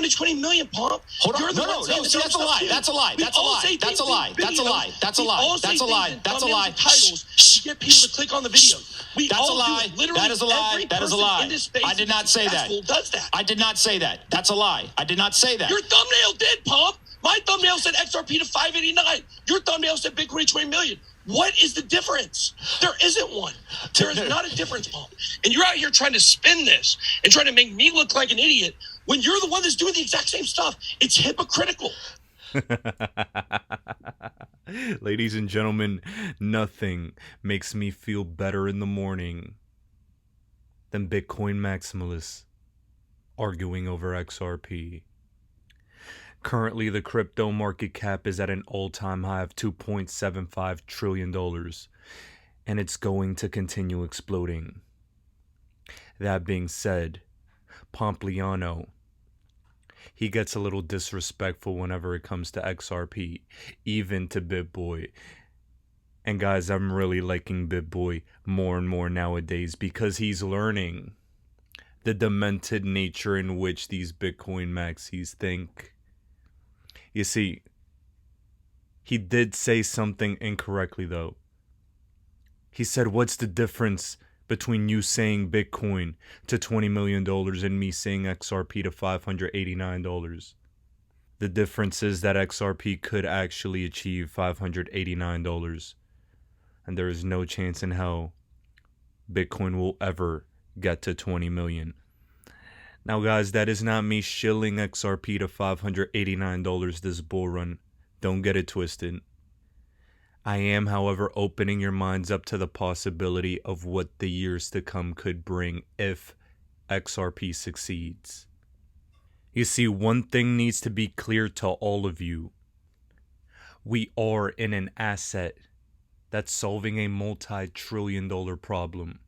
20 million, Pomp. Hold on. No. See, that's a lie. That's a lie. That's a lie. That's a lie. That's a lie. That's a lie. That's a lie. That's a lie. To get people to click on the videos. That's a lie. That is a lie. That is a lie. I did not say that. Does that. I did not say that. That's a lie. I did not say that. Your thumbnail did, Pomp. My thumbnail said XRP to 589. Your thumbnail said Bitcoin 20 million. What is the difference? There isn't one. There is not a difference, Pomp. And you're out here trying to spin this and trying to make me look like an idiot when you're the one that's doing the exact same stuff. It's hypocritical. Ladies and gentlemen, nothing makes me feel better in the morning than Bitcoin maximalists arguing over XRP. Currently, the crypto market cap is at an all-time high of $2.75 trillion, and it's going to continue exploding. That being said, Pompliano, he gets a little disrespectful whenever it comes to XRP, even to BitBoy. And guys, I'm really liking BitBoy more and more nowadays because he's learning the demented nature in which these Bitcoin maxis think. You see, he did say something incorrectly though. He said, what's the difference between you saying Bitcoin to $20 million and me saying XRP to $589? The difference is that XRP could actually achieve $589. And there is no chance in hell Bitcoin will ever get to 20 million. Now guys, that is not me shilling XRP to $589 this bull run. Don't get it twisted. I am, however, opening your minds up to the possibility of what the years to come could bring if XRP succeeds. You see, one thing needs to be clear to all of you. We are in an asset that's solving a multi-trillion-dollar problem.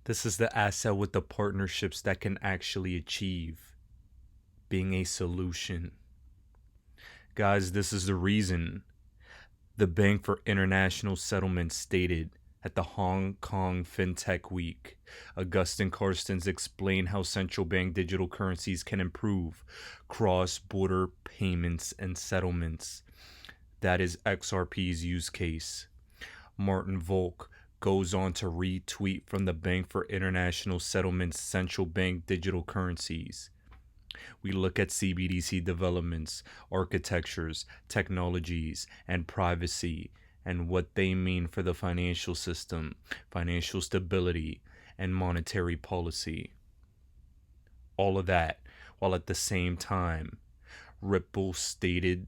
This is the asset with the partnerships that can actually achieve being a solution. Guys, this is the reason the Bank for International Settlements stated at the Hong Kong FinTech Week, Augustin Carstens explained how central bank digital currencies can improve cross-border payments and settlements. That is XRP's use case. Martin Volk goes on to retweet from the Bank for International Settlements central bank digital currencies. We look at CBDC developments, architectures, technologies, and privacy, and what they mean for the financial system, financial stability, and monetary policy. All of that, while at the same time, Ripple stated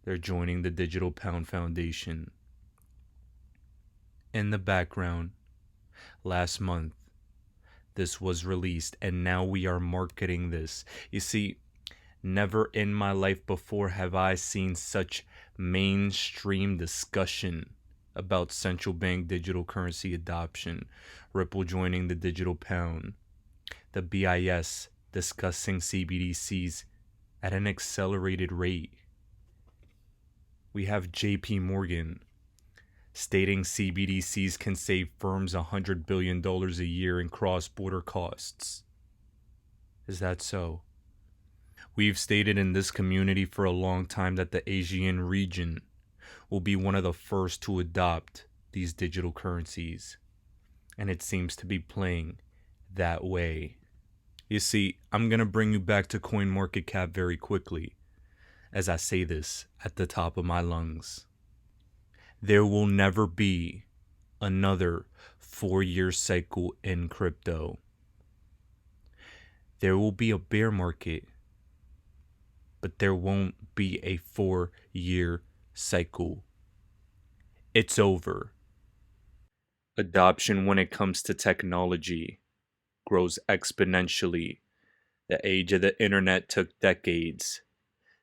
they're joining the Digital Pound Foundation. In the background, last month, this was released, and now we are marketing this. You see, never in my life before have I seen such mainstream discussion about central bank digital currency adoption, Ripple joining the digital pound, the BIS discussing CBDCs at an accelerated rate. We have JP Morgan stating CBDCs can save firms $100 billion a year in cross-border costs. Is that so? We've stated in this community for a long time that the Asian region will be one of the first to adopt these digital currencies, and it seems to be playing that way. You see, I'm going to bring you back to CoinMarketCap very quickly as I say this at the top of my lungs. There will never be another 4-year cycle in crypto. There will be a bear market, but there won't be a 4-year cycle. It's over. Adoption when it comes to technology grows exponentially. The age of the internet took decades.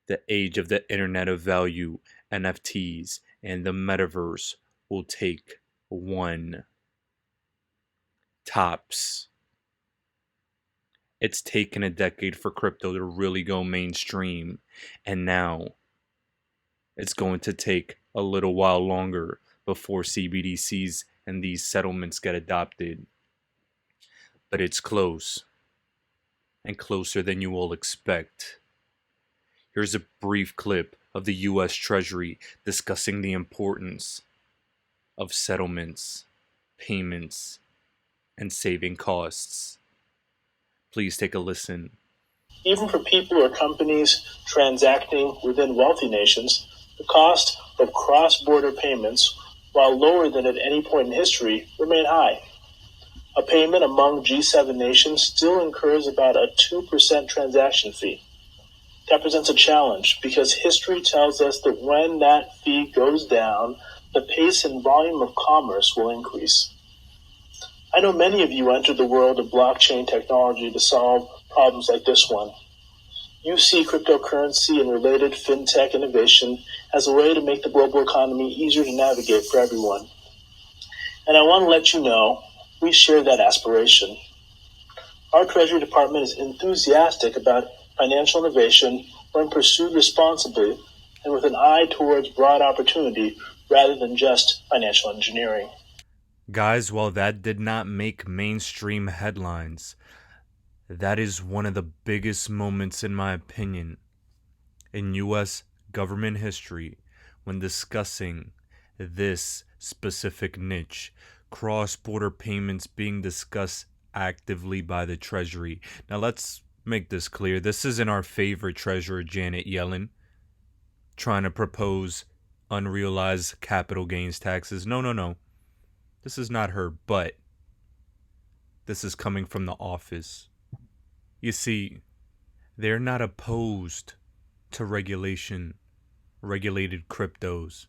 The age of the internet of value, NFTs, and the metaverse will take one. Tops. It's taken a decade for crypto to really go mainstream, and now it's going to take a little while longer before CBDCs and these settlements get adopted. But it's close. and closer than you all expect. Here's a brief clip of the U.S. Treasury discussing the importance of settlements, payments, and saving costs. Please take a listen. Even for people or companies transacting within wealthy nations, the cost of cross-border payments, while lower than at any point in history, remain high. A payment among G7 nations still incurs about a 2% transaction fee. That presents a challenge because history tells us that when that fee goes down, the pace and volume of commerce will increase. I know many of you entered the world of blockchain technology to solve problems like this one. You see cryptocurrency and related fintech innovation as a way to make the global economy easier to navigate for everyone. And I want to let you know, we share that aspiration. Our Treasury Department is enthusiastic about financial innovation when pursued responsibly and with an eye towards broad opportunity rather than just financial engineering. Guys, while that did not make mainstream headlines, that is one of the biggest moments, in my opinion, in U.S. government history when discussing this specific niche, cross-border payments being discussed actively by the Treasury. Now, let's make this clear. This isn't our favorite Treasurer, Janet Yellen, trying to propose unrealized capital gains taxes. No. This is not her, but this is coming from the office. You see, they're not opposed to regulated cryptos.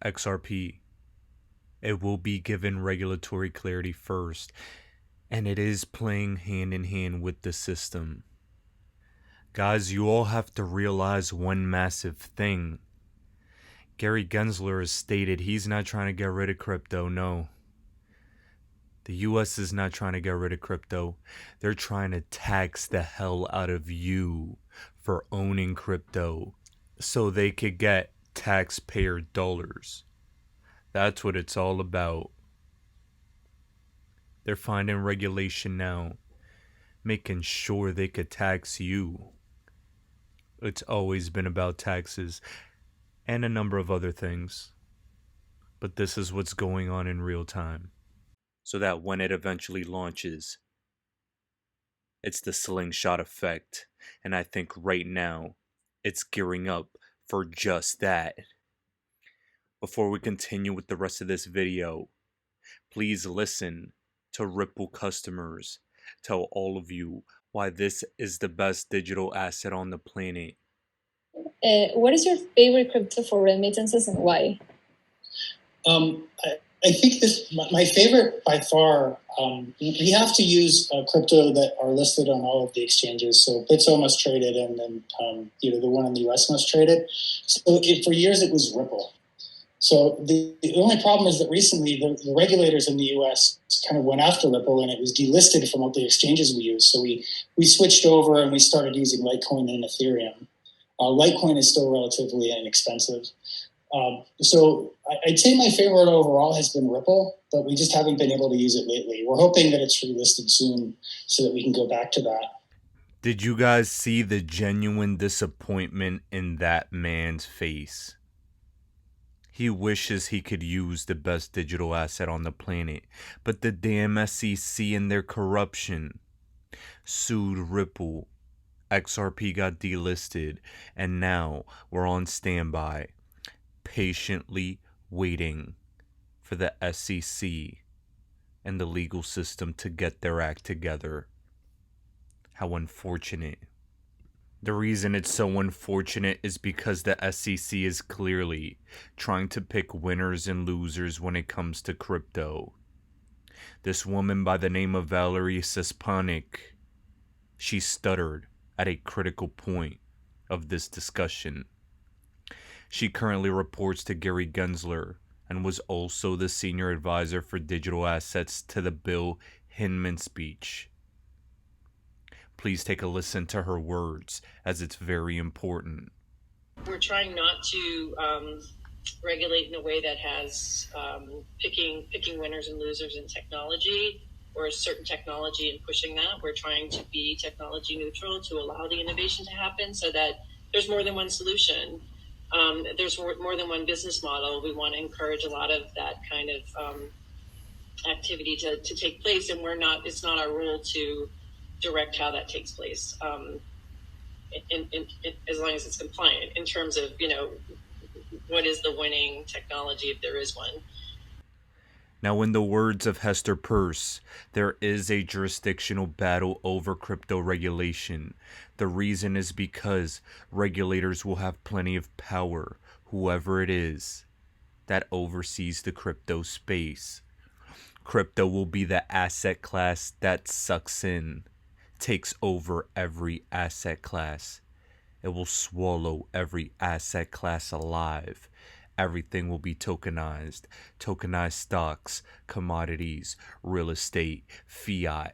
XRP, it will be given regulatory clarity first, and it is playing hand in hand with the system. Guys, you all have to realize one massive thing. Gary Gensler has stated he's not trying to get rid of crypto, no. The US is not trying to get rid of crypto. They're trying to tax the hell out of you for owning crypto so they could get taxpayer dollars. That's what it's all about. They're finding regulation now, making sure they could tax you. It's always been about taxes and a number of other things. But this is what's going on in real time. So that when it eventually launches, it's the slingshot effect. And I think right now, it's gearing up for just that. Before we continue with the rest of this video, please listen to Ripple customers tell all of you why this is the best digital asset on the planet. What is your favorite crypto for remittances and why? I think my favorite by far, we have to use crypto that are listed on all of the exchanges. So Bitso must trade it, and then the one in the US must trade it. So for years it was Ripple. So the only problem is that recently the regulators in the US kind of went after Ripple, and it was delisted from all the exchanges we use. So we switched over and we started using Litecoin and Ethereum. Litecoin is still relatively inexpensive. So I'd say my favorite overall has been Ripple, but we just haven't been able to use it lately. We're hoping that it's relisted soon so that we can go back to that. Did you guys see the genuine disappointment in that man's face? He wishes he could use the best digital asset on the planet, but the damn SEC and their corruption sued Ripple. XRP got delisted, and now we're on standby, patiently waiting for the SEC and the legal system to get their act together. How unfortunate. The reason it's so unfortunate is because the SEC is clearly trying to pick winners and losers when it comes to crypto. This woman by the name of Valerie Sespanik, she stuttered at a critical point of this discussion. She currently reports to Gary Gensler and was also the senior advisor for digital assets to the Bill Hinman speech. Please take a listen to her words, as it's very important. We're trying not to regulate in a way that has picking winners and losers in technology. or a certain technology and pushing that. We're trying to be technology neutral to allow the innovation to happen so that there's more than one solution. There's more than one business model. We want to encourage a lot of that kind of activity to take place, and it's not our role to direct how that takes place, as long as it's compliant in terms of, what is the winning technology if there is one. Now, in the words of Hester Peirce, there is a jurisdictional battle over crypto regulation. The reason is because regulators will have plenty of power, whoever it is, that oversees the crypto space. Crypto will be the asset class that sucks in, takes over every asset class. It will swallow every asset class alive. Everything will be tokenized. Tokenized stocks, commodities, real estate, fiat.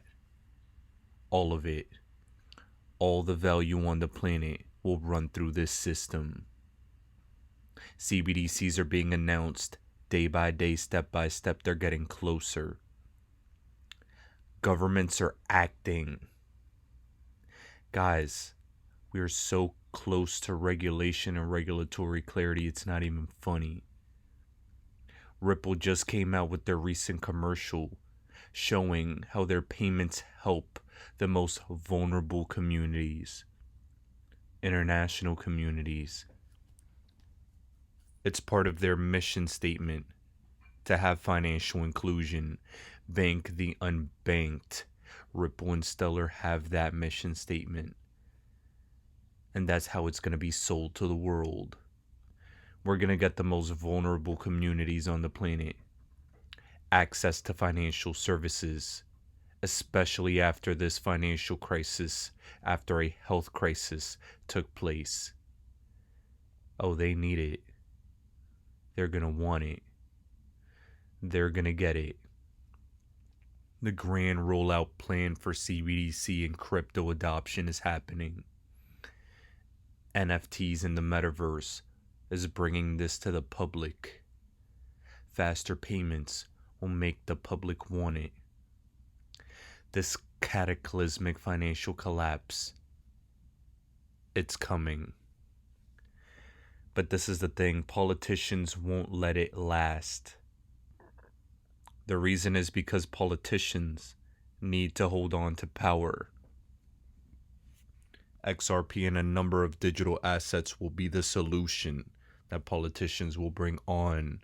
All of it. All the value on the planet will run through this system. CBDCs are being announced day by day, step by step. They're getting closer. Governments are acting. Guys, we are so close to regulation and regulatory clarity, it's not even funny. Ripple just came out with their recent commercial showing how their payments help the most vulnerable communities, international communities. It's part of their mission statement to have financial inclusion, bank the unbanked. Ripple and Stellar have that mission statement. And that's how it's going to be sold to the world. We're going to get the most vulnerable communities on the planet access to financial services, especially after this financial crisis, after a health crisis took place. Oh, they need it. They're going to want it. They're going to get it. The grand rollout plan for CBDC and crypto adoption is happening. NFTs in the metaverse is bringing this to the public. Faster payments will make the public want it. This cataclysmic financial collapse, it's coming. But this is the thing, politicians won't let it last. The reason is because politicians need to hold on to power. XRP and a number of digital assets will be the solution that politicians will bring on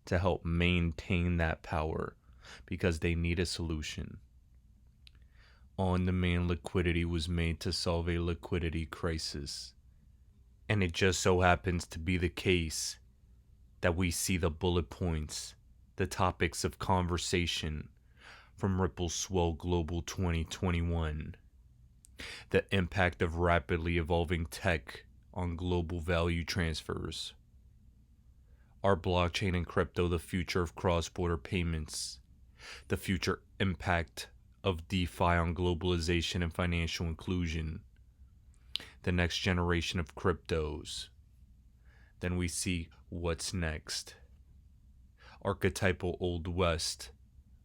to help maintain that power, because they need a solution. On-demand liquidity was made to solve a liquidity crisis. And it just so happens to be the case that we see the bullet points, the topics of conversation from Ripple's Swell Global 2021. The impact of rapidly evolving tech on global value transfers. Are blockchain and crypto the future of cross-border payments? The future impact of DeFi on globalization and financial inclusion? The next generation of cryptos? Then we see what's next. Archetypal Old West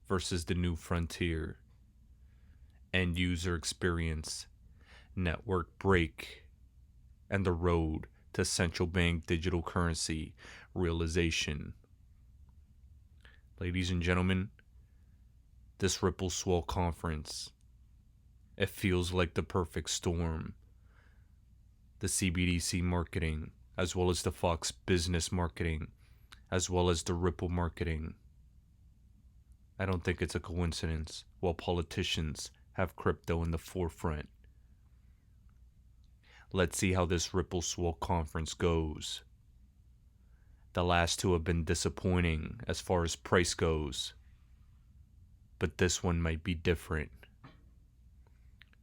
versus the new frontier. End user experience, network break, and the road to central bank digital currency realization. Ladies and gentlemen, this Ripple Swell conference, it feels like the perfect storm. The CBDC marketing, as well as the Fox business marketing, as well as the Ripple marketing. I don't think it's a coincidence while politicians have crypto in the forefront. Let's see how this Ripple Swell conference goes. The last two have been disappointing as far as price goes, but this one might be different.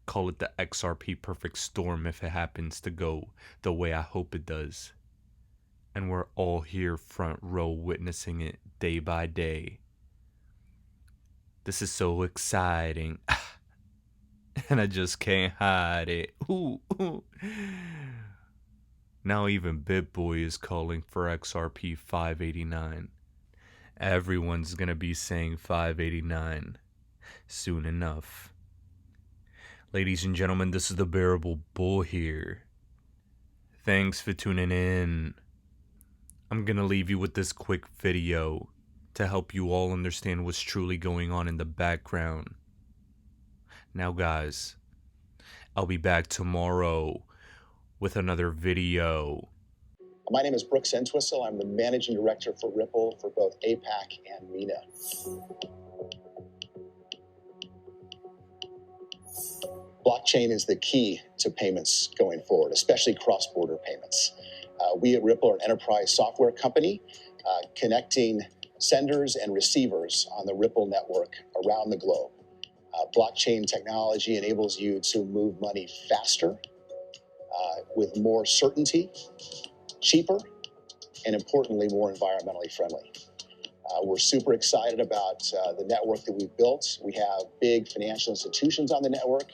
Call it the XRP perfect storm if it happens to go the way I hope it does. And we're all here front row witnessing it day by day. This is so exciting. And I just can't hide it. Ooh. Now even BitBoy is calling for XRP 589. Everyone's gonna be saying 589. soon enough. Ladies and gentlemen, this is the Bearable Bull here. Thanks for tuning in. I'm gonna leave you with this quick video to help you all understand what's truly going on in the background. Now guys, I'll be back tomorrow with another video. My name is Brooks Entwistle. I'm the Managing Director for Ripple for both APAC and MENA. Blockchain is the key to payments going forward, especially cross-border payments. We at Ripple are an enterprise software company connecting senders and receivers on the Ripple network around the globe. Blockchain technology enables you to move money faster, with more certainty, cheaper, and importantly, more environmentally friendly. We're super excited about the network that we've built. We have big financial institutions on the network,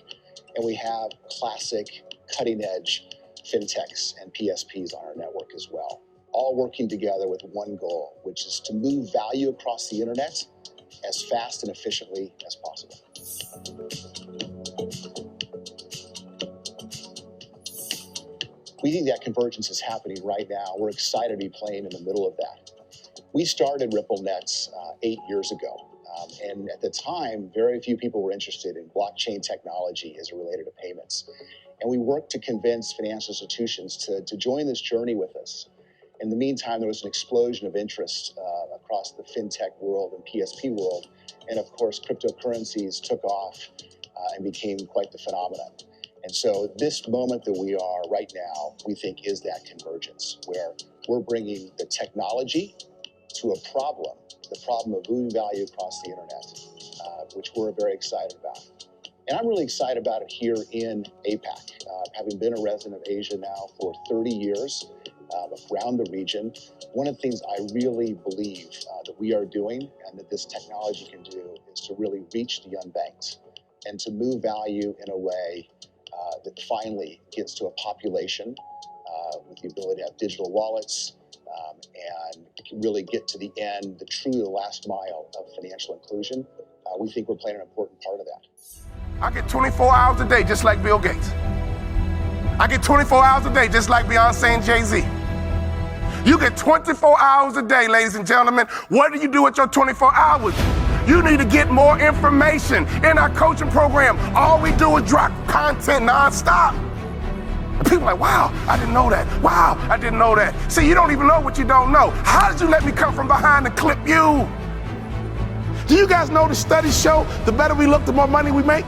and we have classic cutting-edge fintechs and PSPs on our network as well, all working together with one goal, which is to move value across the internet as fast and efficiently as possible. We think that convergence is happening right now. We're excited to be playing in the middle of that. We started RippleNet 8 years ago. And at the time, very few people were interested in blockchain technology as it related to payments. And we worked to convince financial institutions to join this journey with us. In the meantime, there was an explosion of interest across the fintech world and PSP world. And of course, cryptocurrencies took off and became quite the phenomenon. And so this moment that we are right now, we think is that convergence, where we're bringing the technology to a problem, the problem of moving value across the internet, which we're very excited about. And I'm really excited about it here in APAC. Having been a resident of Asia now for 30 years, around the region, one of the things I really believe that we are doing and that this technology can do is to really reach the unbanked and to move value in a way that finally gets to a population with the ability to have digital wallets and really get to the end, the last mile of financial inclusion. We think we're playing an important part of that. I get 24 hours a day just like Bill Gates. I get 24 hours a day just like Beyonce and Jay-Z. You get 24 hours a day, ladies and gentlemen. What do you do with your 24 hours? You need to get more information. In our coaching program, all we do is drop content nonstop. And people are like, wow, I didn't know that. Wow, I didn't know that. See, you don't even know what you don't know. How did you let me come from behind and clip you? Do you guys know the studies show the better we look, the more money we make?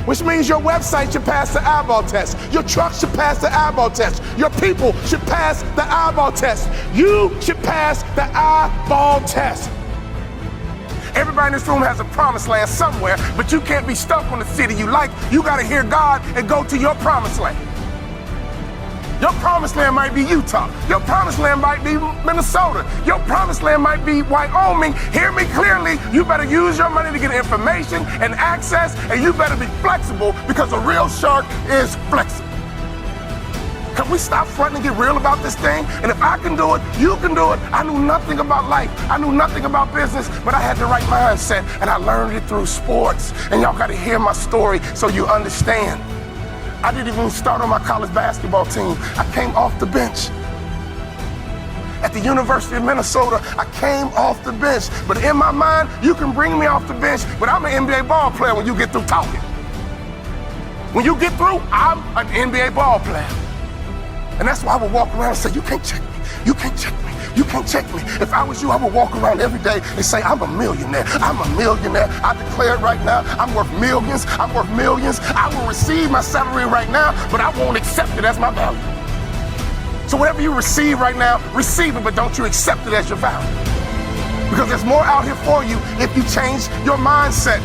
Which means your website should pass the eyeball test. Your truck should pass the eyeball test. Your people should pass the eyeball test. You should pass the eyeball test. Everybody in this room has a promised land somewhere, but you can't be stuck on the city you like. You got to hear God and go to your promised land. Your promised land might be Utah. Your promised land might be Minnesota. Your promised land might be Wyoming. Hear me clearly. You better use your money to get information and access, and you better be flexible because a real shark is flexible. Can we stop fronting and get real about this thing? And if I can do it, you can do it. I knew nothing about life. I knew nothing about business, but I had the right mindset, and I learned it through sports. And y'all got to hear my story so you understand. I didn't even start on my college basketball team. I came off the bench. At the University of Minnesota, I came off the bench. But in my mind, you can bring me off the bench, but I'm an NBA ball player when you get through talking. When you get through, I'm an NBA ball player. And that's why I would walk around and say, you can't check me. You can't check me. You can't check me. If I was you, I would walk around every day and say, I'm a millionaire. I'm a millionaire. I declare it right now. I'm worth millions. I'm worth millions. I will receive my salary right now, but I won't accept it as my value. So whatever you receive right now, receive it, but don't you accept it as your value. Because there's more out here for you if you change your mindset.